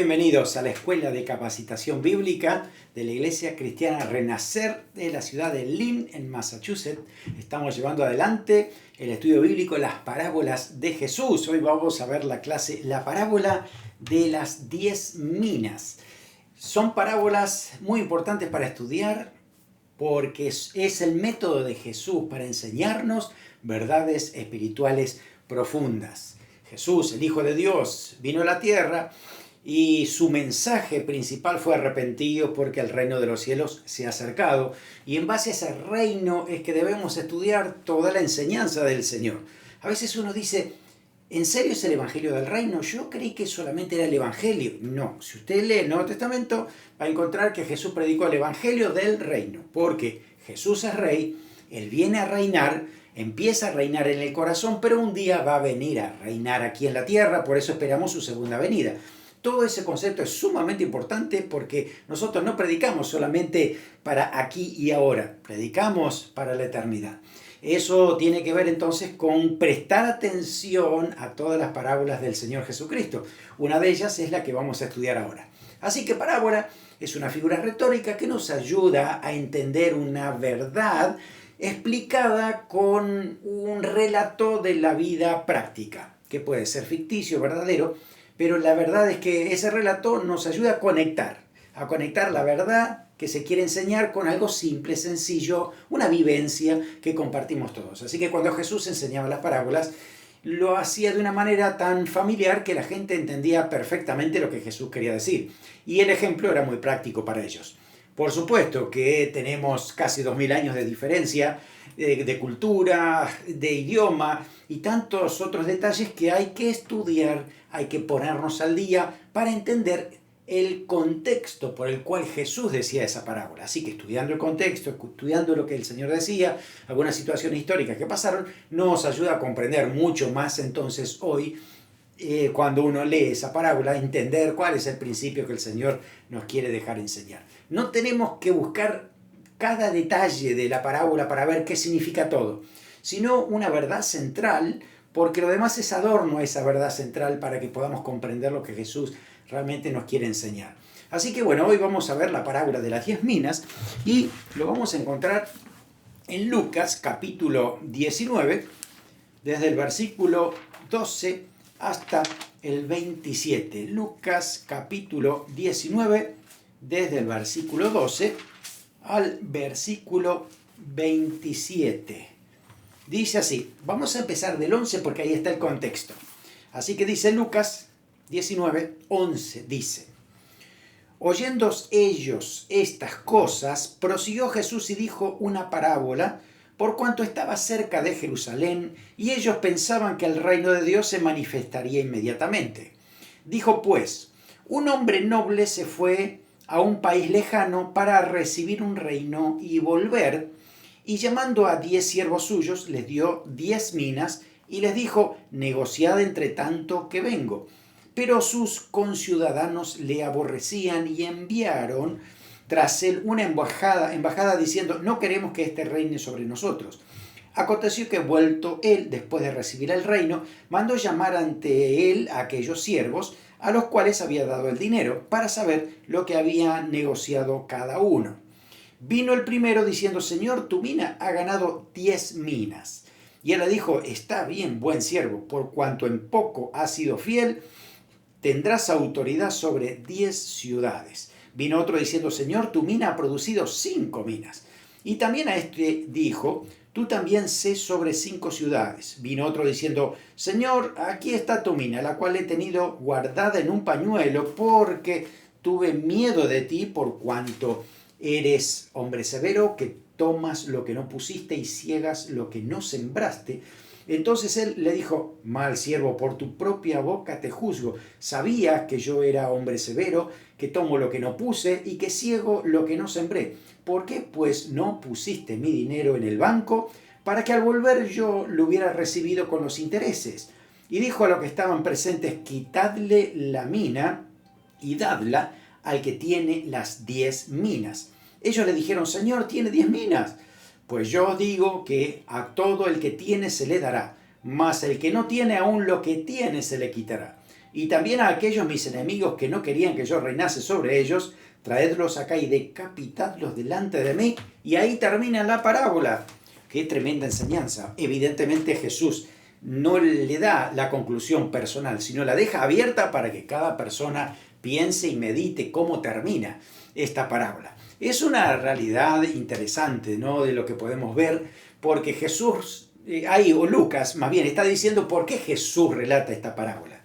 bienvenidos a la Escuela de Capacitación Bíblica de la Iglesia Cristiana Renacer de la ciudad de Lynn, en Massachusetts. Estamos llevando adelante el estudio bíblico, las parábolas de Jesús. Hoy vamos a ver la clase, la parábola de las 10 minas. Son parábolas muy importantes para estudiar porque es el método de Jesús para enseñarnos verdades espirituales profundas. Jesús, el Hijo de Dios, vino a la tierra y su mensaje principal fue arrepentido porque el reino de los cielos se ha acercado. Y en base a ese reino es que debemos estudiar toda la enseñanza del Señor. A veces uno dice, ¿en serio es el Evangelio del Reino? Yo creí que solamente era el Evangelio. No, si usted lee el Nuevo Testamento va a encontrar que Jesús predicó el Evangelio del Reino. Porque Jesús es rey, Él viene a reinar, empieza a reinar en el corazón, pero un día va a venir a reinar aquí en la tierra, por eso esperamos su segunda venida. Todo ese concepto es sumamente importante porque nosotros no predicamos solamente para aquí y ahora, predicamos para la eternidad. Eso tiene que ver entonces con prestar atención a todas las parábolas del Señor Jesucristo. Una de ellas es la que vamos a estudiar ahora. Así que parábola es una figura retórica que nos ayuda a entender una verdad explicada con un relato de la vida práctica, que puede ser ficticio, verdadero, pero la verdad es que ese relato nos ayuda a conectar la verdad que se quiere enseñar con algo simple, sencillo, una vivencia que compartimos todos. Así que cuando Jesús enseñaba las parábolas, lo hacía de una manera tan familiar que la gente entendía perfectamente lo que Jesús quería decir. Y el ejemplo era muy práctico para ellos. Por supuesto que tenemos casi 2000 años de diferencia de cultura, de idioma y tantos otros detalles que hay que estudiar, hay que ponernos al día para entender el contexto por el cual Jesús decía esa parábola. Así que estudiando el contexto, estudiando lo que el Señor decía, algunas situaciones históricas que pasaron, nos ayuda a comprender mucho más entonces hoy, cuando uno lee esa parábola, entender cuál es el principio que el Señor nos quiere dejar enseñar. No tenemos que buscar cada detalle de la parábola para ver qué significa todo, sino una verdad central, porque lo demás es adorno a esa verdad central para que podamos comprender lo que Jesús realmente nos quiere enseñar. Así que bueno, hoy vamos a ver la parábola de las 10 minas y lo vamos a encontrar en Lucas capítulo 19, desde el versículo 12 hasta el 27. Lucas capítulo 19, desde el versículo 12 al versículo 27. Dice así, vamos a empezar del 11 porque ahí está el contexto. Así que dice Lucas 19, 11, dice: oyendo ellos estas cosas, prosiguió Jesús y dijo una parábola, por cuanto estaba cerca de Jerusalén, y ellos pensaban que el reino de Dios se manifestaría inmediatamente. Dijo pues, un hombre noble se fue a un país lejano para recibir un reino y volver, y llamando a 10 siervos suyos, les dio 10 minas, y les dijo, negociad entre tanto que vengo. Pero sus conciudadanos le aborrecían y enviaron tras él una embajada diciendo, no queremos que éste reine sobre nosotros. Aconteció que vuelto él, después de recibir el reino, mandó llamar ante él a aquellos siervos, a los cuales había dado el dinero, para saber lo que había negociado cada uno. Vino el primero diciendo, Señor, tu mina ha ganado 10 minas. Y él le dijo, está bien, buen siervo, por cuanto en poco has sido fiel, tendrás autoridad sobre 10 ciudades. Vino otro diciendo, Señor, tu mina ha producido 5 minas. Y también a este dijo, tú también sé sobre 5 ciudades. Vino otro diciendo, Señor, aquí está tu mina, la cual he tenido guardada en un pañuelo, porque tuve miedo de ti, por cuanto eres hombre severo, que tomas lo que no pusiste y ciegas lo que no sembraste. Entonces él le dijo, mal siervo, por tu propia boca te juzgo. Sabías que yo era hombre severo, que tomo lo que no puse y que ciego lo que no sembré. ¿Por qué pues no pusiste mi dinero en el banco para que al volver yo lo hubiera recibido con los intereses? Y dijo a los que estaban presentes, quitadle la mina y dadla al que tiene las 10 minas. Ellos le dijeron, Señor, tiene 10 minas. Pues yo os digo que a todo el que tiene se le dará, mas el que no tiene aún lo que tiene se le quitará. y también a aquellos mis enemigos que no querían que yo reinase sobre ellos, traedlos acá y decapitadlos delante de mí. Y ahí termina la parábola. Qué tremenda enseñanza. Evidentemente Jesús no le da la conclusión personal, sino la deja abierta para que cada persona piense y medite cómo termina esta parábola. Es una realidad interesante, ¿no?, de lo que podemos ver, porque Jesús, o Lucas más bien, está diciendo por qué Jesús relata esta parábola.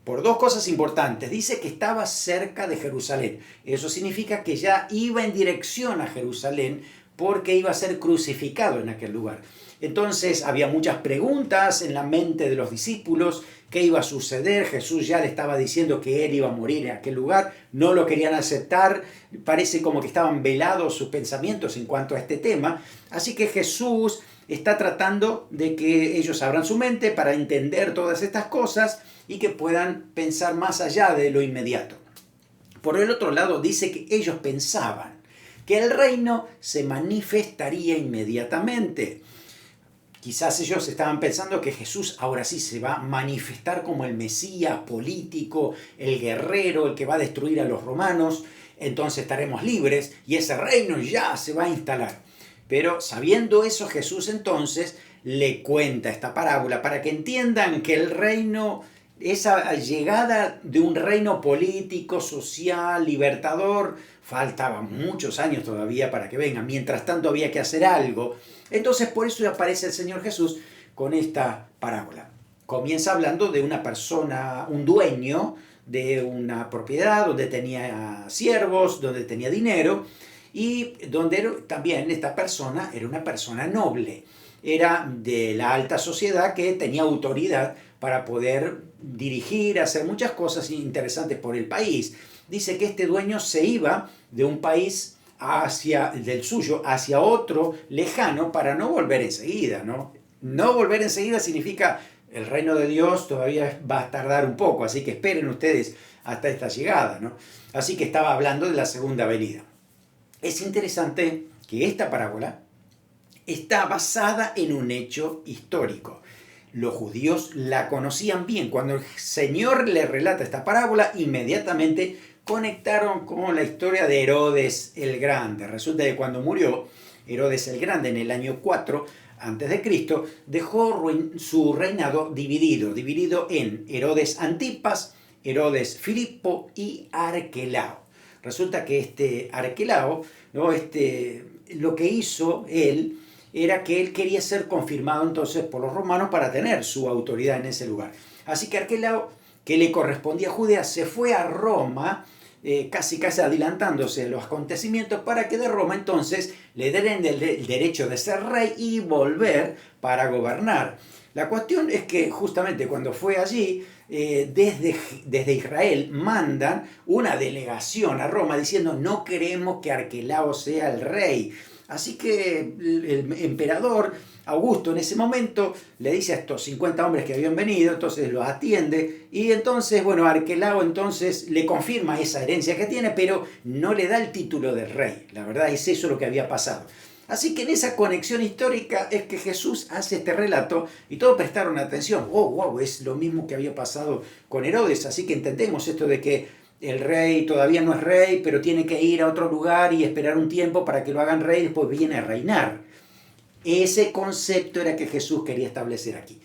Por dos cosas importantes. Dice que estaba cerca de Jerusalén. Eso significa que ya iba en dirección a Jerusalén porque iba a ser crucificado en aquel lugar. Entonces había muchas preguntas en la mente de los discípulos. ¿Qué iba a suceder? Jesús ya le estaba diciendo que él iba a morir en aquel lugar. No lo querían aceptar. Parece como que estaban velados sus pensamientos en cuanto a este tema. Así que Jesús está tratando de que ellos abran su mente para entender todas estas cosas y que puedan pensar más allá de lo inmediato. Por el otro lado, dice que ellos pensaban que el reino se manifestaría inmediatamente. Quizás ellos estaban pensando que Jesús ahora sí se va a manifestar como el Mesías político, el guerrero, el que va a destruir a los romanos. Entonces estaremos libres y ese reino ya se va a instalar. Pero sabiendo eso, Jesús entonces le cuenta esta parábola para que entiendan que el reino, esa llegada de un reino político, social, libertador, faltaban muchos años todavía para que venga. Mientras tanto había que hacer algo. Entonces por eso aparece el Señor Jesús con esta parábola. Comienza hablando de una persona, un dueño de una propiedad donde tenía siervos, donde tenía dinero, y donde también esta persona era una persona noble. Era de la alta sociedad que tenía autoridad para poder dirigir, hacer muchas cosas interesantes por el país. Dice que este dueño se iba de un país del suyo hacia otro lejano para no volver enseguida, ¿no? No volver enseguida significa el reino de Dios todavía va a tardar un poco, así que esperen ustedes hasta esta llegada, ¿no? Así que estaba hablando de la segunda venida. Es interesante que esta parábola está basada en un hecho histórico. Los judíos la conocían bien. Cuando el Señor le relata esta parábola, inmediatamente conectaron con la historia de Herodes el Grande. Resulta que cuando murió Herodes el Grande en el año 4 a.C., dejó su reinado dividido en Herodes Antipas, Herodes Filipo y Arquelao. Resulta que este Arquelao, ¿no?, lo que hizo él era que él quería ser confirmado entonces por los romanos para tener su autoridad en ese lugar. Así que Arquelao, que le correspondía a Judea, se fue a Roma, casi adelantándose a los acontecimientos, para que de Roma entonces le den el derecho de ser rey y volver para gobernar. La cuestión es que justamente cuando fue allí, desde Israel mandan una delegación a Roma diciendo no queremos que Arquelao sea el rey. Así que el emperador Augusto en ese momento le dice a estos 50 hombres que habían venido, entonces los atiende y entonces, bueno, Arquelao entonces le confirma esa herencia que tiene, pero no le da el título de rey. La verdad es eso lo que había pasado. Así que en esa conexión histórica es que Jesús hace este relato y todos prestaron atención. Oh, wow, es lo mismo que había pasado con Herodes. Así que entendemos esto de que el rey todavía no es rey, pero tiene que ir a otro lugar y esperar un tiempo para que lo hagan rey y después viene a reinar. Ese concepto era que Jesús quería establecer aquí.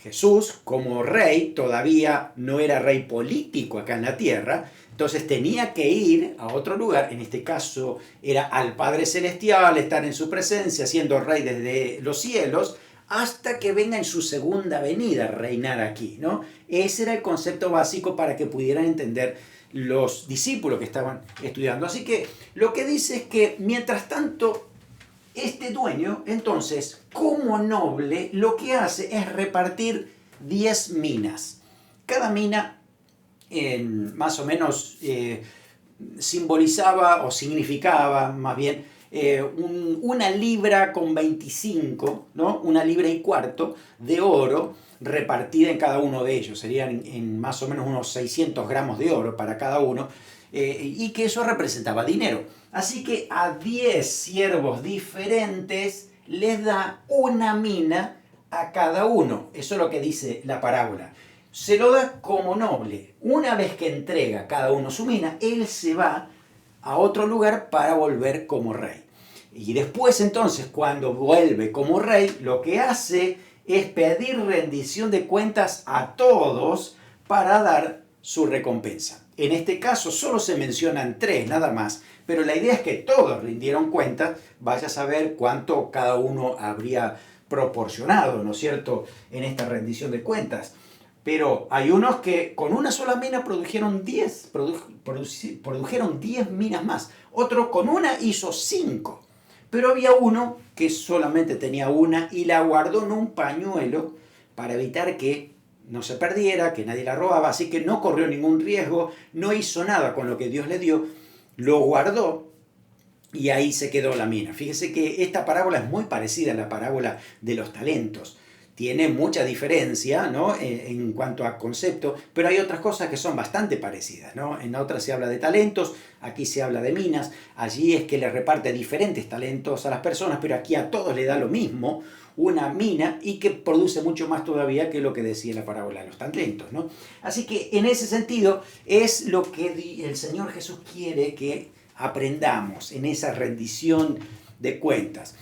Jesús, como rey, todavía no era rey político acá en la tierra, entonces tenía que ir a otro lugar, en este caso era al Padre Celestial, estar en su presencia, siendo rey desde los cielos, hasta que venga en su segunda venida a reinar aquí, ¿no? Ese era el concepto básico para que pudieran entender los discípulos que estaban estudiando. Así que lo que dice es que mientras tanto, este dueño, entonces, como noble, lo que hace es repartir 10 minas. Cada mina más o menos simbolizaba o significaba más bien una libra con 25, ¿no? Una libra y cuarto de oro repartida en cada uno de ellos. Serían en más o menos unos 600 gramos de oro para cada uno. Y que eso representaba dinero. Así que a 10 siervos diferentes les da una mina a cada uno. Eso es lo que dice la parábola. se lo da como noble. Una vez que entrega cada uno su mina, él se va a otro lugar para volver como rey. Y después entonces, cuando vuelve como rey, lo que hace es pedir rendición de cuentas a todos para dar su recompensa. En este caso solo se mencionan 3 nada más, pero la idea es que todos rindieron cuentas, vaya a saber cuánto cada uno habría proporcionado, ¿no es cierto?, en esta rendición de cuentas. Pero hay unos que con una sola mina produjeron 10 minas más. Otro con una hizo 5. Pero había uno que solamente tenía una y la guardó en un pañuelo para evitar que no se perdiera, que nadie la robaba. Así que no corrió ningún riesgo, no hizo nada con lo que Dios le dio, lo guardó y ahí se quedó la mina. Fíjese que esta parábola es muy parecida a la parábola de los talentos. Tiene mucha diferencia, ¿no?, en cuanto a concepto, pero hay otras cosas que son bastante parecidas, ¿no? En otras se habla de talentos, aquí se habla de minas, allí es que le reparte diferentes talentos a las personas, pero aquí a todos le da lo mismo, una mina, y que produce mucho más todavía que lo que decía la parábola de los talentos, ¿no? Así que en ese sentido es lo que el Señor Jesús quiere que aprendamos en esa rendición de cuentas.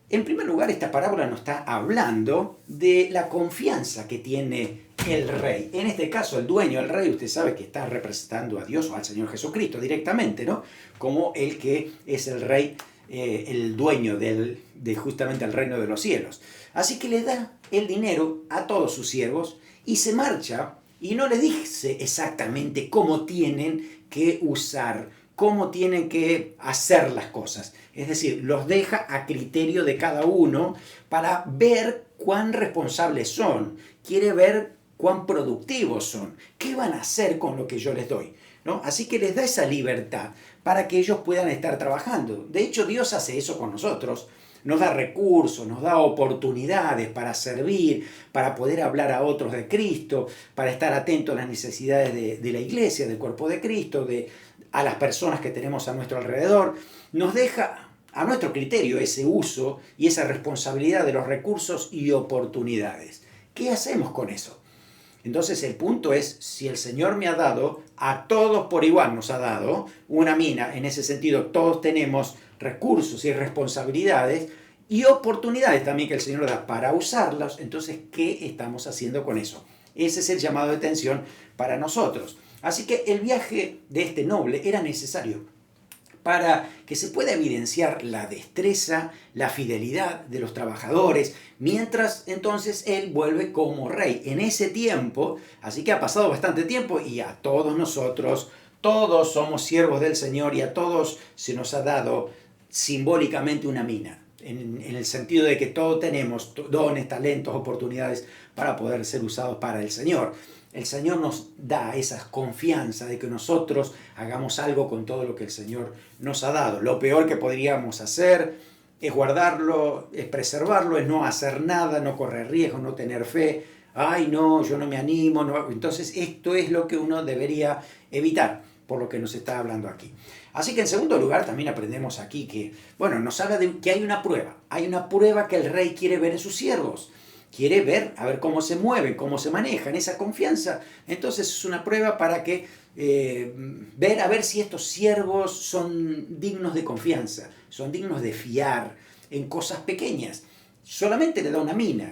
En primer lugar, esta parábola nos está hablando de la confianza que tiene el rey. En este caso, el dueño, el rey, usted sabe que está representando a Dios o al Señor Jesucristo directamente, ¿no?, como el que es el rey, el dueño de justamente el reino de los cielos. Así que le da el dinero a todos sus siervos y se marcha y no le dice exactamente cómo tienen que usar, cómo tienen que hacer las cosas. Es decir, los deja a criterio de cada uno para ver cuán responsables son. Quiere ver cuán productivos son. ¿Qué van a hacer con lo que yo les doy?, ¿no? Así que les da esa libertad para que ellos puedan estar trabajando. De hecho, Dios hace eso con nosotros. Nos da recursos, nos da oportunidades para servir, para poder hablar a otros de Cristo, para estar atentos a las necesidades de la iglesia, del cuerpo de Cristo, a las personas que tenemos a nuestro alrededor. Nos deja a nuestro criterio ese uso y esa responsabilidad de los recursos y oportunidades. ¿Qué hacemos con eso? Entonces el punto es, si el Señor me ha dado, a todos por igual nos ha dado una mina, en ese sentido todos tenemos recursos y responsabilidades y oportunidades también que el Señor da para usarlas, entonces ¿qué estamos haciendo con eso? Ese es el llamado de atención para nosotros. Así que el viaje de este noble era necesario para que se pueda evidenciar la destreza, la fidelidad de los trabajadores, mientras entonces él vuelve como rey. En ese tiempo, así que ha pasado bastante tiempo y a todos nosotros, todos somos siervos del Señor y a todos se nos ha dado simbólicamente una mina, en el sentido de que todos tenemos dones, talentos, oportunidades para poder ser usados para el Señor. El Señor nos da esa confianza de que nosotros hagamos algo con todo lo que el Señor nos ha dado. Lo peor que podríamos hacer es guardarlo, es preservarlo, es no hacer nada, no correr riesgo, no tener fe. Ay, no, yo no me animo. No. Entonces, esto es lo que uno debería evitar, por lo que nos está hablando aquí. Así que en segundo lugar también aprendemos aquí que, bueno, nos habla de que hay una prueba que el rey quiere ver en sus siervos. Quiere ver, a ver cómo se mueven, cómo se manejan, esa confianza. Entonces es una prueba para que ver a ver si estos siervos son dignos de confianza, son dignos de fiar en cosas pequeñas. Solamente le da una mina.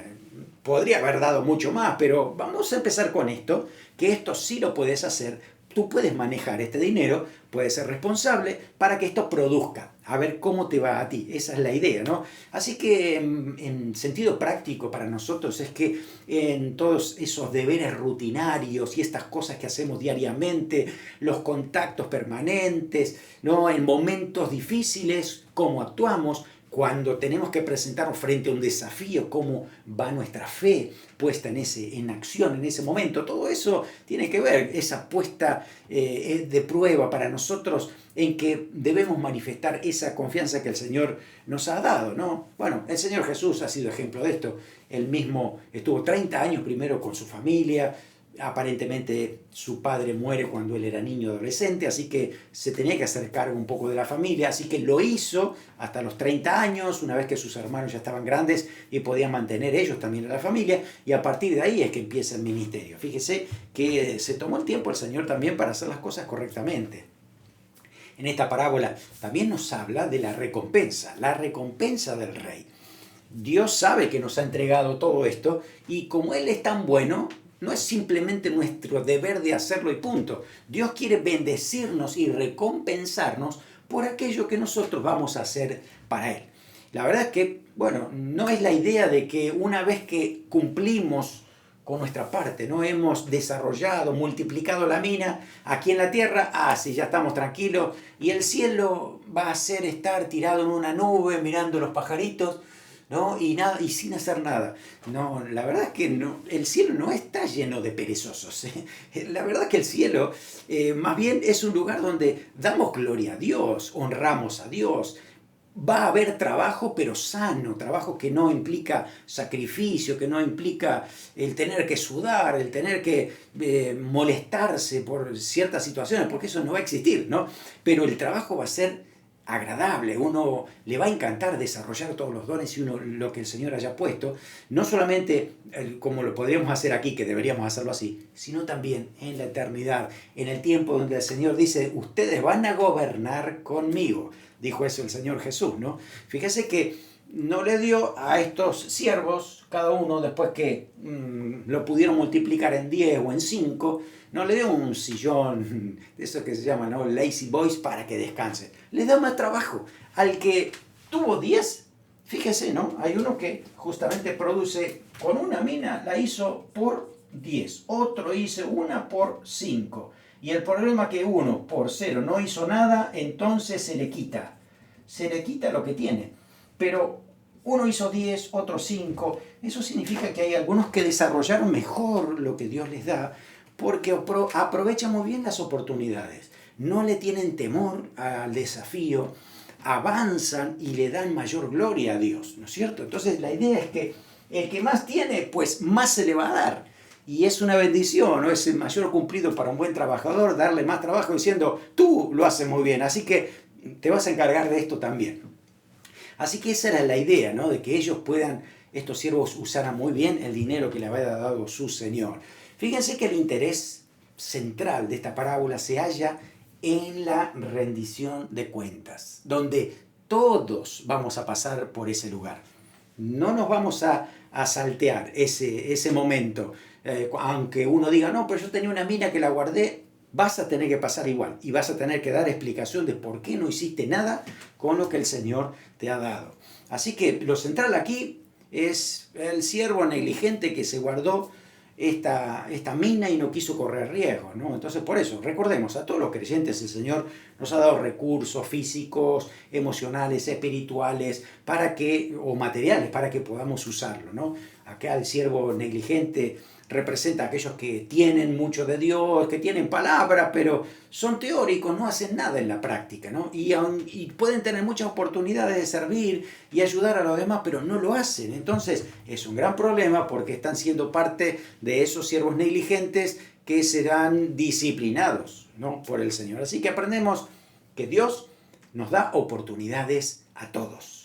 Podría haber dado mucho más, pero vamos a empezar con esto, que esto sí lo puedes hacer. Tú puedes manejar este dinero, puedes ser responsable para que esto produzca. A ver cómo te va a ti. Esa es la idea, ¿no? Así que en sentido práctico para nosotros es que en todos esos deberes rutinarios y estas cosas que hacemos diariamente, los contactos permanentes, ¿no?, en momentos difíciles, cómo actuamos, cuando tenemos que presentarnos frente a un desafío, cómo va nuestra fe puesta en acción en ese momento. Todo eso tiene que ver, esa puesta de prueba para nosotros en que debemos manifestar esa confianza que el Señor nos ha dado, ¿no? Bueno, el Señor Jesús ha sido ejemplo de esto. Él mismo estuvo 30 años primero con su familia, Aparentemente su padre muere cuando él era niño adolescente, así que se tenía que hacer cargo un poco de la familia, así que lo hizo hasta los 30 años, una vez que sus hermanos ya estaban grandes y podían mantener ellos también a la familia, y a partir de ahí es que empieza el ministerio. Fíjese que se tomó el tiempo el Señor también para hacer las cosas correctamente. En esta parábola también nos habla de la recompensa del rey. Dios sabe que nos ha entregado todo esto y como Él es tan bueno, no es simplemente nuestro deber de hacerlo y punto. Dios quiere bendecirnos y recompensarnos por aquello que nosotros vamos a hacer para Él. La verdad es que, bueno, no es la idea de que una vez que cumplimos con nuestra parte, no hemos desarrollado, multiplicado la mina aquí en la tierra, sí, ya estamos tranquilos y el cielo va a ser estar tirado en una nube mirando los pajaritos, ¿no? Y sin hacer nada. No, la verdad es que no, el cielo no está lleno de perezosos. La verdad es que el cielo más bien es un lugar donde damos gloria a Dios, honramos a Dios. Va a haber trabajo, pero sano, trabajo que no implica sacrificio, que no implica el tener que sudar, el tener que molestarse por ciertas situaciones, porque eso no va a existir, ¿no? Pero el trabajo va a ser agradable, uno le va a encantar desarrollar todos los dones y lo que el Señor haya puesto, no solamente como lo podríamos hacer aquí, que deberíamos hacerlo así, sino también en la eternidad, en el tiempo donde el Señor dice, ustedes van a gobernar conmigo. Dijo eso el Señor Jesús, ¿no? Fíjese que no le dio a estos siervos, cada uno después que lo pudieron multiplicar en 10 o en 5, no le dio un sillón, de eso que se llama, ¿no? Lazy boys para que descansen. Le da más trabajo. Al que tuvo 10, fíjese, ¿no? Hay uno que justamente produce, con una mina la hizo por 10, otro hizo una por 5. Y el problema que uno por 0 no hizo nada, entonces se le quita lo que tiene. Pero uno hizo 10, otro 5. Eso significa que hay algunos que desarrollaron mejor lo que Dios les da porque aprovechan muy bien las oportunidades. No le tienen temor al desafío, avanzan y le dan mayor gloria a Dios, ¿no es cierto? Entonces la idea es que el que más tiene, pues más se le va a dar. Y es una bendición, ¿no? Es el mayor cumplido para un buen trabajador, darle más trabajo diciendo, tú lo haces muy bien, así que te vas a encargar de esto también. Así que esa era la idea, ¿no? De que ellos puedan, estos siervos usaran muy bien el dinero que le había dado su Señor. Fíjense que el interés central de esta parábola se halla en la rendición de cuentas, donde todos vamos a pasar por ese lugar. No nos vamos a saltear ese momento. Aunque uno diga, no, pero yo tenía una mina que la guardé, vas a tener que pasar igual y vas a tener que dar explicación de por qué no hiciste nada con lo que el Señor te ha dado. Así que lo central aquí es el siervo negligente que se guardó esta mina y no quiso correr riesgos, ¿no? Entonces, por eso, recordemos, a todos los creyentes el Señor nos ha dado recursos físicos, emocionales, espirituales, o materiales, para que podamos usarlo, ¿no? Acá el siervo negligente representa a aquellos que tienen mucho de Dios, que tienen palabras, pero son teóricos, no hacen nada en la práctica, ¿no? Y pueden tener muchas oportunidades de servir y ayudar a los demás, pero no lo hacen. Entonces es un gran problema porque están siendo parte de esos siervos negligentes que serán disciplinados, ¿no? Por el Señor. Así que aprendemos que Dios nos da oportunidades a todos.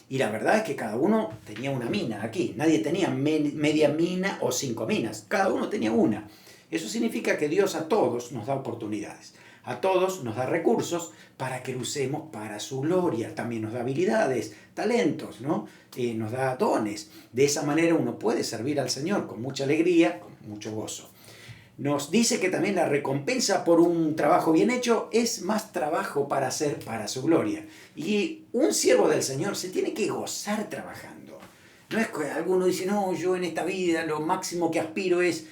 Y la verdad es que cada uno tenía una mina aquí. Nadie tenía media mina o 5 minas. Cada uno tenía una. Eso significa que Dios a todos nos da oportunidades. A todos nos da recursos para que lo usemos para su gloria. También nos da habilidades, talentos, ¿no? Nos da dones. De esa manera uno puede servir al Señor con mucha alegría, con mucho gozo. Nos dice que también la recompensa por un trabajo bien hecho es más trabajo para hacer para su gloria. Y un siervo del Señor se tiene que gozar trabajando. No es que alguno dice, no, yo en esta vida lo máximo que aspiro es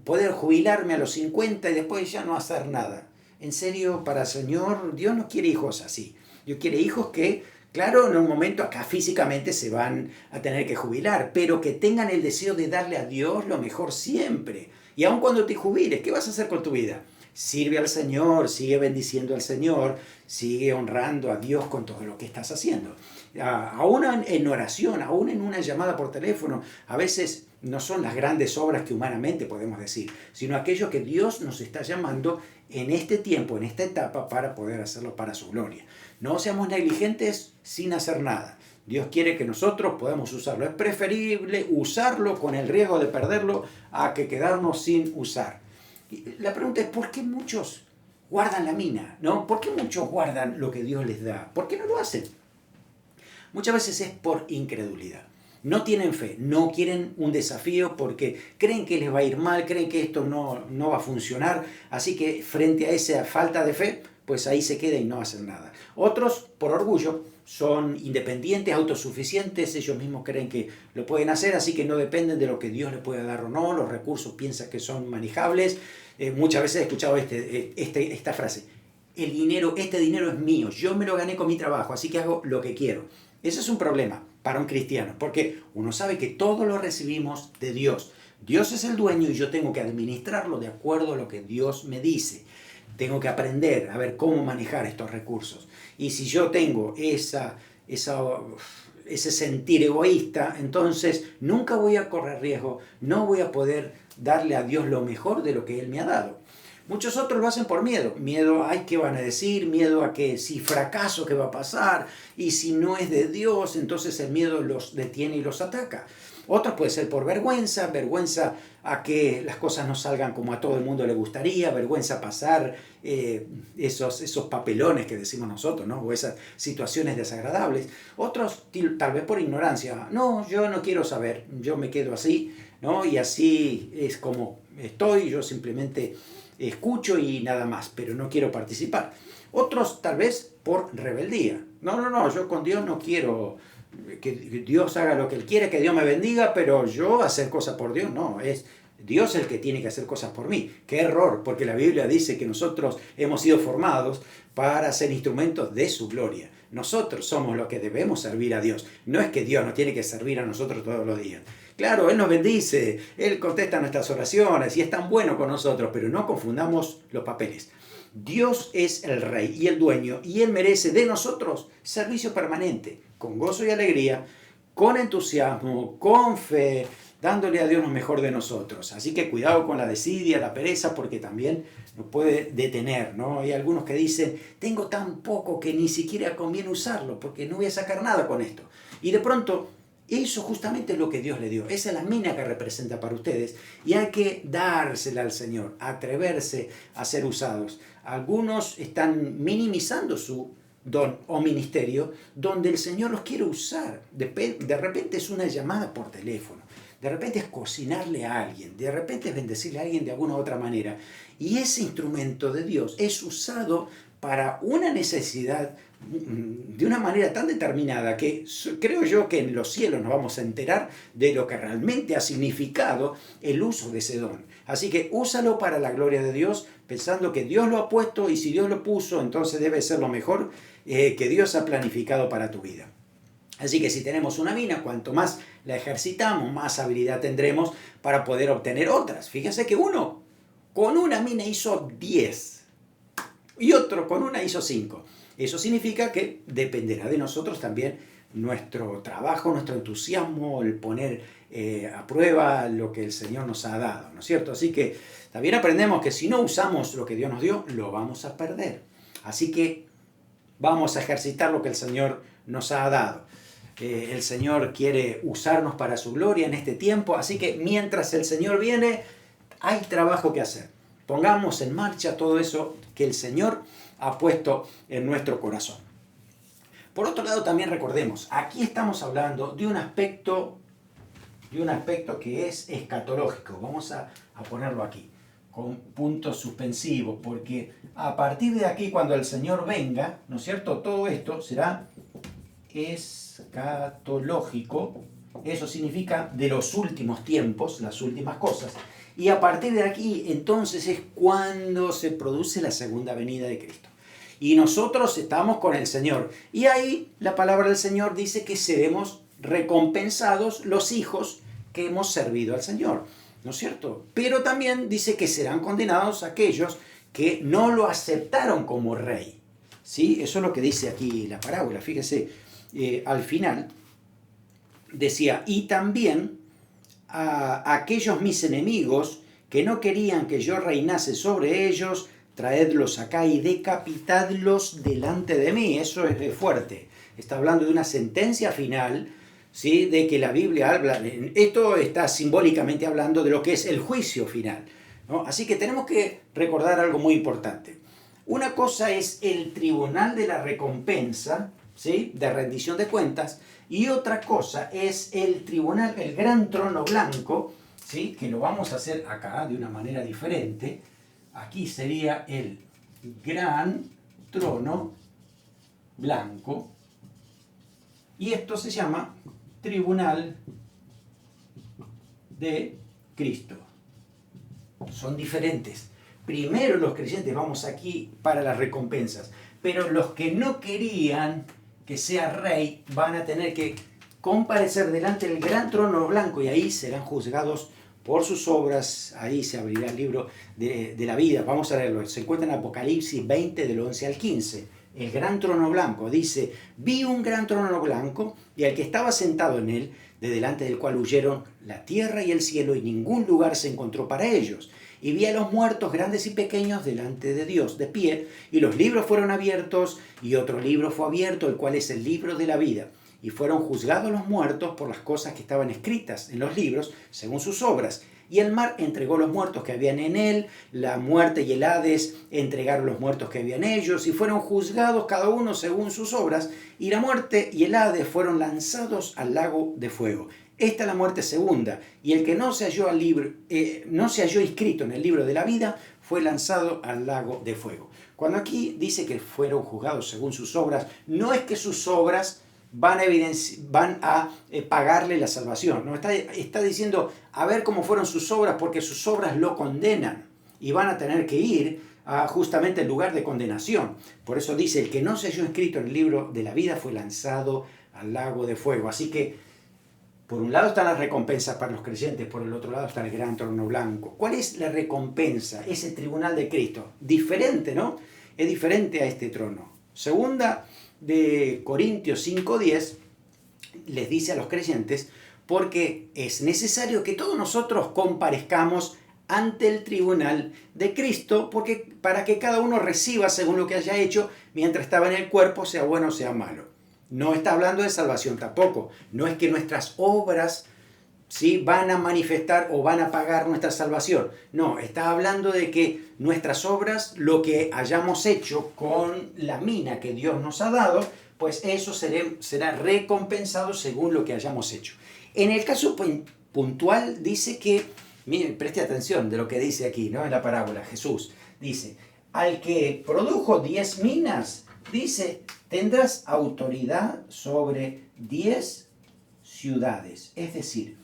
poder jubilarme a los 50 y después ya no hacer nada. En serio, para el Señor, Dios no quiere hijos así. Dios quiere hijos que, claro, en un momento acá físicamente se van a tener que jubilar, pero que tengan el deseo de darle a Dios lo mejor siempre. Y aun cuando te jubiles, ¿qué vas a hacer con tu vida? Sirve al Señor, sigue bendiciendo al Señor, sigue honrando a Dios con todo lo que estás haciendo. aún en oración, aún en una llamada por teléfono. A veces no son las grandes obras que humanamente podemos decir, sino aquello que Dios nos está llamando en este tiempo, en esta etapa, para poder hacerlo para su gloria. No seamos negligentes sin hacer nada. Dios quiere que nosotros podamos usarlo. Es preferible usarlo con el riesgo de perderlo a que quedarnos sin usar. Y la pregunta es, ¿por qué muchos guardan la mina? ¿No? ¿Por qué muchos guardan lo que Dios les da? ¿Por qué no lo hacen? Muchas veces es por incredulidad. No tienen fe, no quieren un desafío porque creen que les va a ir mal, creen que esto no va a funcionar. Así que frente a esa falta de fe, pues ahí se queda y no hacen nada. Otros, por orgullo, son independientes, autosuficientes, ellos mismos creen que lo pueden hacer, así que no dependen de lo que Dios les pueda dar o no, los recursos piensan que son manejables. Muchas veces he escuchado esta frase: este dinero es mío, yo me lo gané con mi trabajo, así que hago lo que quiero. Ese es un problema para un cristiano, porque uno sabe que todo lo recibimos de Dios. Dios es el dueño y yo tengo que administrarlo de acuerdo a lo que Dios me dice. Tengo que aprender a ver cómo manejar estos recursos. Y si yo tengo ese sentir egoísta, entonces nunca voy a correr riesgo, no voy a poder darle a Dios lo mejor de lo que Él me ha dado. Muchos otros lo hacen por miedo. Miedo a qué van a decir, miedo a que si fracaso, qué va a pasar, y si no es de Dios, entonces el miedo los detiene y los ataca. Otros puede ser por vergüenza a que las cosas no salgan como a todo el mundo le gustaría, vergüenza pasar esos papelones que decimos nosotros, ¿no? O esas situaciones desagradables. Otros tal vez por ignorancia: no, yo no quiero saber, yo me quedo así, ¿no? Y así es como estoy, yo simplemente escucho y nada más, pero no quiero participar. Otros tal vez por rebeldía: no, yo con Dios no quiero que Dios haga lo que Él quiere, que Dios me bendiga, pero yo hacer cosas por Dios no, es Dios el que tiene que hacer cosas por mí. ¡Qué error! Porque la Biblia dice que nosotros hemos sido formados para ser instrumentos de su gloria. Nosotros somos los que debemos servir a Dios. No es que Dios nos tiene que servir a nosotros todos los días. Claro, Él nos bendice, Él contesta nuestras oraciones y es tan bueno con nosotros, pero no confundamos los papeles. Dios es el Rey y el dueño, y Él merece de nosotros servicio permanente, con gozo y alegría, con entusiasmo, con fe, dándole a Dios lo mejor de nosotros. Así que cuidado con la desidia, la pereza, porque también nos puede detener, ¿no? Hay algunos que dicen: tengo tan poco que ni siquiera conviene usarlo, porque no voy a sacar nada con esto. Y de pronto, eso justamente es lo que Dios le dio. Esa es la mina que representa para ustedes. Y hay que dársela al Señor, atreverse a ser usados. Algunos están minimizando su don o ministerio, donde el Señor los quiere usar. De repente es una llamada por teléfono. De repente es cocinarle a alguien. De repente es bendecirle a alguien de alguna u otra manera. Y ese instrumento de Dios es usado para una necesidad de una manera tan determinada que creo yo que en los cielos nos vamos a enterar de lo que realmente ha significado el uso de ese don. Así que úsalo para la gloria de Dios, pensando que Dios lo ha puesto, y si Dios lo puso, entonces debe ser lo mejor que Dios ha planificado para tu vida. Así que si tenemos una mina, cuanto más la ejercitamos, más habilidad tendremos para poder obtener otras. Fíjense que uno con una mina hizo 10 y otro con una hizo 5. Eso significa que dependerá de nosotros también nuestro trabajo, nuestro entusiasmo, el poner a prueba lo que el Señor nos ha dado, ¿no es cierto? Así que también aprendemos que si no usamos lo que Dios nos dio, lo vamos a perder. Así que vamos a ejercitar lo que el Señor nos ha dado. El Señor quiere usarnos para su gloria en este tiempo, así que mientras el Señor viene, hay trabajo que hacer. Pongamos en marcha todo eso que el Señor ha puesto en nuestro corazón. Por otro lado, también recordemos, aquí estamos hablando de un aspecto que es escatológico. Vamos a ponerlo aquí, con puntos suspensivos, porque a partir de aquí, cuando el Señor venga, ¿no es cierto?, todo esto será escatológico. Eso significa de los últimos tiempos, las últimas cosas. Y a partir de aquí, entonces, es cuando se produce la segunda venida de Cristo. Y nosotros estamos con el Señor. Y ahí la palabra del Señor dice que seremos recompensados los hijos que hemos servido al Señor, ¿no es cierto? Pero también dice que serán condenados aquellos que no lo aceptaron como rey. ¿Sí? Eso es lo que dice aquí la parábola. Fíjese, al final, decía, y también a aquellos mis enemigos que no querían que yo reinase sobre ellos, traedlos acá y decapitadlos delante de mí. Eso es fuerte. Está hablando de una sentencia final, ¿sí? De que la Biblia habla. Esto está simbólicamente hablando de lo que es el juicio final, ¿no? Así que tenemos que recordar algo muy importante. Una cosa es el tribunal de la recompensa, ¿sí? De rendición de cuentas, y otra cosa es el tribunal, el gran trono blanco, ¿sí? Que lo vamos a hacer acá de una manera diferente. Aquí sería el gran trono blanco, y esto se llama tribunal de Cristo. Son diferentes. Primero los creyentes vamos aquí para las recompensas, pero los que no querían que sea rey van a tener que comparecer delante del gran trono blanco y ahí serán juzgados por sus obras. Ahí se abrirá el libro de la vida. Vamos a leerlo. Se encuentra en Apocalipsis 20 del 11 al 15. El gran trono blanco dice, vi un gran trono blanco y al que estaba sentado en él, de delante del cual huyeron la tierra y el cielo y ningún lugar se encontró para ellos. Y vi a los muertos grandes y pequeños delante de Dios de pie, y los libros fueron abiertos, y otro libro fue abierto, el cual es el libro de la vida. Y fueron juzgados los muertos por las cosas que estaban escritas en los libros, según sus obras. Y el mar entregó los muertos que habían en él, la muerte y el Hades entregaron los muertos que habían en ellos, y fueron juzgados cada uno según sus obras, y la muerte y el Hades fueron lanzados al lago de fuego. Esta es la muerte segunda, y el que no se halló inscrito en el libro de la vida fue lanzado al lago de fuego. Cuando aquí dice que fueron juzgados según sus obras, no es que sus obras van a pagarle la salvación. No está diciendo a ver cómo fueron sus obras, porque sus obras lo condenan y van a tener que ir a justamente el lugar de condenación. Por eso dice, el que no se halló inscrito en el libro de la vida fue lanzado al lago de fuego. Así que por un lado están las recompensas para los creyentes, por el otro lado está el gran trono blanco. ¿Cuál es la recompensa? Ese tribunal de Cristo. Diferente, ¿no? Es diferente a este trono. Segunda de Corintios 5:10 les dice a los creyentes, porque es necesario que todos nosotros comparezcamos ante el tribunal de Cristo, porque para que cada uno reciba según lo que haya hecho mientras estaba en el cuerpo, sea bueno o sea malo. No está hablando de salvación tampoco. No es que nuestras obras, ¿sí?, van a manifestar o van a pagar nuestra salvación. No, está hablando de que nuestras obras, lo que hayamos hecho con la mina que Dios nos ha dado, pues eso será recompensado según lo que hayamos hecho. En el caso puntual dice que, miren, preste atención de lo que dice aquí, ¿no? En la parábola, Jesús dice, al que produjo 10 minas, dice, tendrás autoridad sobre 10 ciudades. Es decir,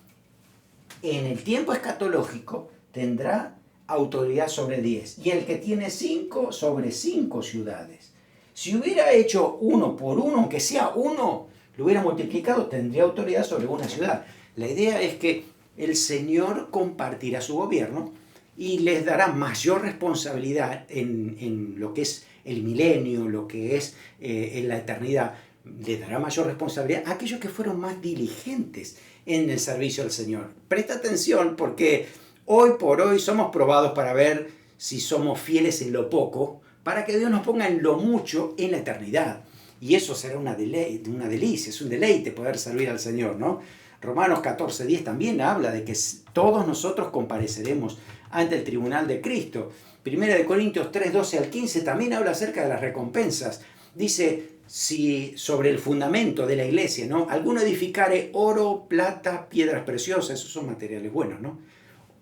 en el tiempo escatológico tendrá autoridad sobre 10. Y el que tiene 5 sobre 5 ciudades. Si hubiera hecho uno por uno, aunque sea uno, lo hubiera multiplicado, tendría autoridad sobre una ciudad. La idea es que el Señor compartirá su gobierno y les dará mayor responsabilidad en lo que es el milenio, lo que es en la eternidad. Les dará mayor responsabilidad a aquellos que fueron más diligentes en el servicio al Señor. Presta atención porque hoy por hoy somos probados para ver si somos fieles en lo poco, para que Dios nos ponga en lo mucho en la eternidad. Y eso será una delicia, es un deleite poder servir al Señor, ¿no? Romanos 14:10 también habla de que todos nosotros compareceremos ante el tribunal de Cristo. Primera de Corintios 3:12 al 15 también habla acerca de las recompensas. Dice, si sobre el fundamento de la iglesia, ¿no?, alguno edificare oro, plata, piedras preciosas, esos son materiales buenos, ¿no?,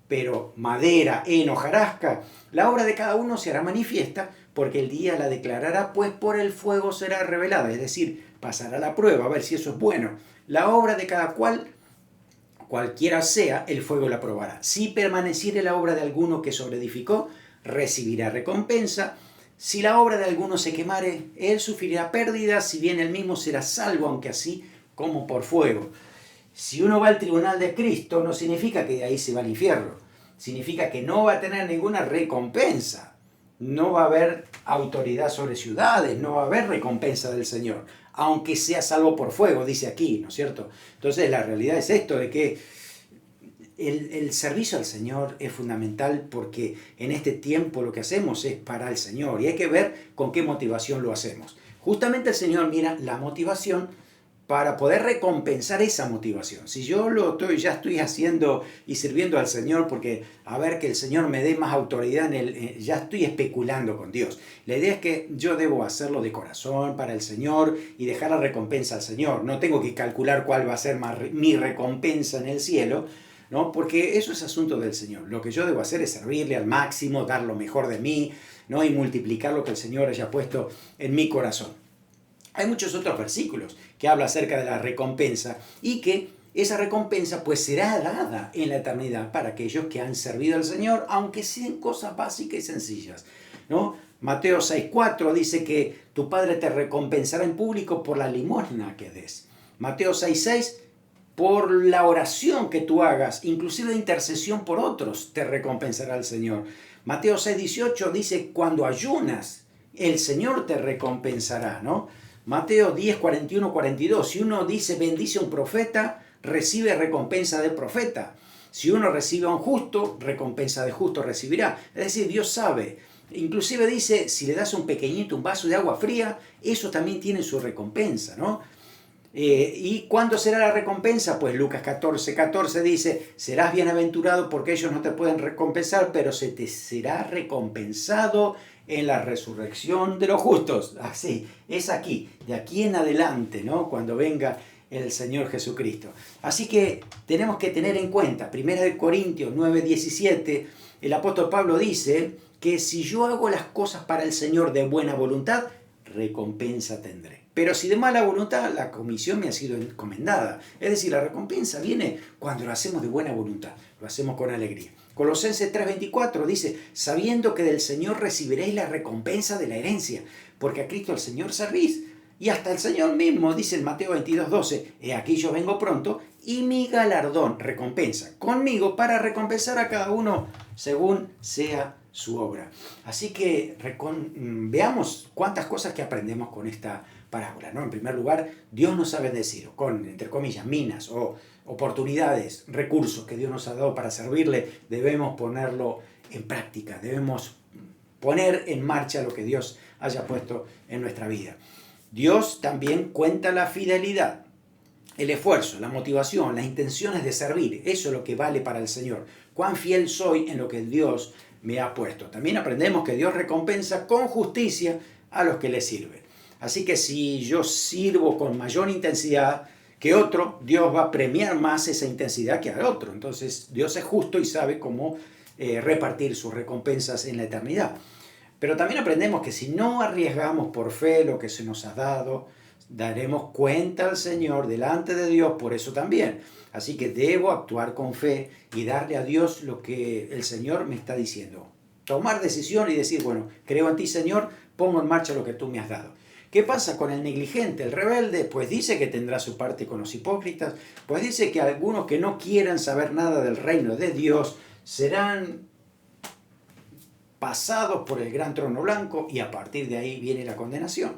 pero madera, heno, hojarasca, la obra de cada uno se hará manifiesta, porque el día la declarará, pues por el fuego será revelada, es decir, pasará la prueba, a ver si eso es bueno. La obra de cada cual, cualquiera sea, el fuego la probará. Si permaneciere la obra de alguno que sobreedificó, recibirá recompensa. Si la obra de alguno se quemare, él sufrirá pérdida, si bien él mismo será salvo, aunque así como por fuego. Si uno va al tribunal de Cristo, no significa que de ahí se va al infierno. Significa que no va a tener ninguna recompensa. no va a haber autoridad sobre ciudades, no va a haber recompensa del Señor, aunque sea salvo por fuego, dice aquí, ¿no es cierto? Entonces la realidad es esto, de que el servicio al Señor es fundamental porque en este tiempo lo que hacemos es para el Señor y hay que ver con qué motivación lo hacemos. Justamente el Señor mira la motivación para poder recompensar esa motivación. Si yo ya estoy haciendo y sirviendo al Señor porque a ver que el Señor me dé más autoridad, ya estoy especulando con Dios. La idea es que yo debo hacerlo de corazón para el Señor y dejar la recompensa al Señor. No tengo que calcular cuál va a ser mi recompensa en el cielo, ¿no? Porque eso es asunto del Señor. Lo que yo debo hacer es servirle al máximo, dar lo mejor de mí, ¿no? Y multiplicar lo que el Señor haya puesto en mi corazón. Hay muchos otros versículos que hablan acerca de la recompensa y que esa recompensa pues será dada en la eternidad para aquellos que han servido al Señor, aunque sean cosas básicas y sencillas, ¿no? Mateo 6:4 dice que tu Padre te recompensará en público por la limosna que des. Mateo 6:6 por la oración que tú hagas, inclusive de intercesión por otros, te recompensará el Señor. Mateo 6:18 dice, cuando ayunas, el Señor te recompensará, ¿no? Mateo 10:41, 42, si uno dice bendice a un profeta, recibe recompensa del profeta. Si uno recibe a un justo, recompensa de justo recibirá. Es decir, Dios sabe. Inclusive dice, si le das a un pequeñito un vaso de agua fría, eso también tiene su recompensa, ¿no? ¿Y cuándo será la recompensa? Pues Lucas 14:14 dice, serás bienaventurado porque ellos no te pueden recompensar, pero se te será recompensado en la resurrección de los justos. Así, es aquí, de aquí en adelante, ¿no? Cuando venga el Señor Jesucristo. Así que tenemos que tener en cuenta, 1 Corintios 9:17, el apóstol Pablo dice que si yo hago las cosas para el Señor de buena voluntad, recompensa tendré. Pero si de mala voluntad, la comisión me ha sido encomendada. Es decir, la recompensa viene cuando lo hacemos de buena voluntad, lo hacemos con alegría. Colosenses 3:24 dice, sabiendo que del Señor recibiréis la recompensa de la herencia, porque a Cristo el Señor servís. Y hasta el Señor mismo dice en Mateo 22:12, he aquí yo vengo pronto y mi galardón, recompensa, conmigo para recompensar a cada uno según sea su obra. Así que veamos cuántas cosas que aprendemos con esta parábola, ¿no? En primer lugar, Dios nos ha bendecido con, entre comillas, minas o oportunidades, recursos que Dios nos ha dado para servirle. Debemos ponerlo en práctica, debemos poner en marcha lo que Dios haya puesto en nuestra vida. Dios también cuenta la fidelidad, el esfuerzo, la motivación, las intenciones de servir. Eso es lo que vale para el Señor. Cuán fiel soy en lo que Dios me ha puesto. También aprendemos que Dios recompensa con justicia a los que le sirven. Así que si yo sirvo con mayor intensidad que otro, Dios va a premiar más esa intensidad que al otro. Entonces Dios es justo y sabe cómo repartir sus recompensas en la eternidad. Pero también aprendemos que si no arriesgamos por fe lo que se nos ha dado, daremos cuenta al Señor delante de Dios por eso también. Así que debo actuar con fe y darle a Dios lo que el Señor me está diciendo. Tomar decisión y decir, bueno, creo en ti, Señor, pongo en marcha lo que tú me has dado. ¿Qué pasa con el negligente, el rebelde? Pues dice que tendrá su parte con los hipócritas, pues dice que algunos que no quieran saber nada del reino de Dios serán pasados por el gran trono blanco y a partir de ahí viene la condenación.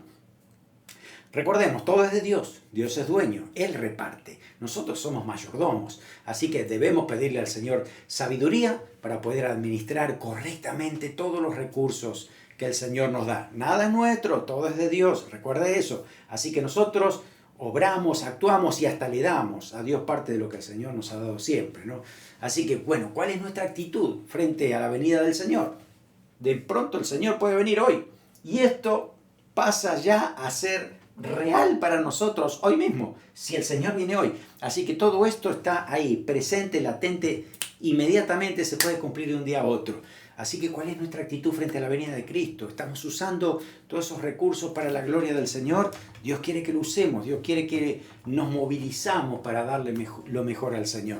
Recordemos, todo es de Dios, Dios es dueño, Él reparte, nosotros somos mayordomos, así que debemos pedirle al Señor sabiduría para poder administrar correctamente todos los recursos que el Señor nos da. Nada es nuestro, todo es de Dios, recuerde eso. Así que nosotros obramos, actuamos y hasta le damos a Dios parte de lo que el Señor nos ha dado siempre, ¿no? Así que, bueno, ¿cuál es nuestra actitud frente a la venida del Señor? De pronto el Señor puede venir hoy y esto pasa ya a ser real para nosotros hoy mismo, si el Señor viene hoy. Así que todo esto está ahí, presente, latente, inmediatamente se puede cumplir de un día a otro. Así que, ¿cuál es nuestra actitud frente a la venida de Cristo? ¿Estamos usando todos esos recursos para la gloria del Señor? Dios quiere que lo usemos, Dios quiere que nos movilizamos para darle lo mejor al Señor.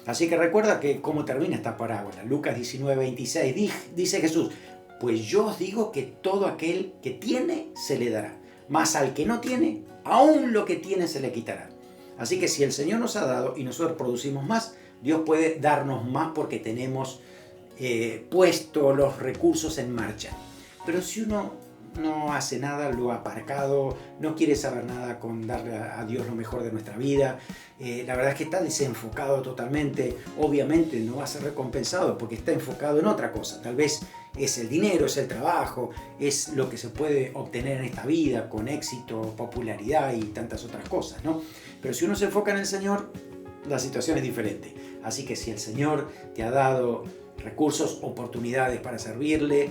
Así que recuerda que cómo termina esta parábola. Lucas 19:26 dice Jesús, pues yo os digo que todo aquel que tiene se le dará, mas al que no tiene, aún lo que tiene se le quitará. Así que si el Señor nos ha dado y nosotros producimos más, Dios puede darnos más porque tenemos puesto los recursos en marcha. Pero si uno no hace nada, lo ha aparcado, no quiere saber nada con darle a Dios lo mejor de nuestra vida, la verdad es que está desenfocado totalmente, obviamente no va a ser recompensado porque está enfocado en otra cosa, tal vez es el dinero, es el trabajo, es lo que se puede obtener en esta vida con éxito, popularidad y tantas otras cosas, ¿no? Pero si uno se enfoca en el Señor, la situación es diferente. Así que si el Señor te ha dado recursos, oportunidades para servirle,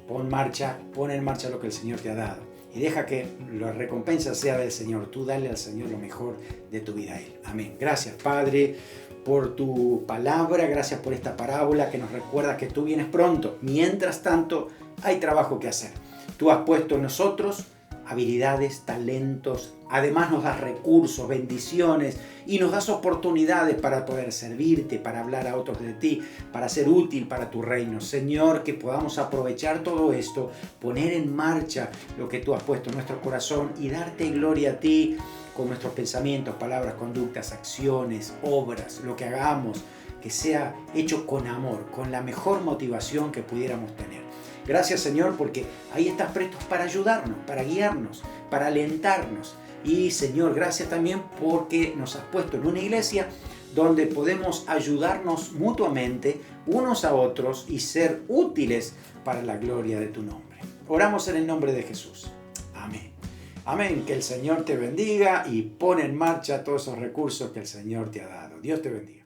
pon en marcha lo que el Señor te ha dado. Y deja que la recompensa sea del Señor. Tú dale al Señor lo mejor de tu vida a Él. Amén. Gracias, Padre, por tu palabra. Gracias por esta parábola que nos recuerda que tú vienes pronto. Mientras tanto, hay trabajo que hacer. Tú has puesto en nosotros habilidades, talentos, además nos das recursos, bendiciones y nos das oportunidades para poder servirte, para hablar a otros de ti, para ser útil para tu reino. Señor, que podamos aprovechar todo esto, poner en marcha lo que tú has puesto en nuestro corazón y darte gloria a ti con nuestros pensamientos, palabras, conductas, acciones, obras, lo que hagamos, que sea hecho con amor, con la mejor motivación que pudiéramos tener. Gracias, Señor, porque ahí estás prestos para ayudarnos, para guiarnos, para alentarnos. Y, Señor, gracias también porque nos has puesto en una iglesia donde podemos ayudarnos mutuamente unos a otros y ser útiles para la gloria de tu nombre. Oramos en el nombre de Jesús. Amén. Amén. Que el Señor te bendiga y pone en marcha todos esos recursos que el Señor te ha dado. Dios te bendiga.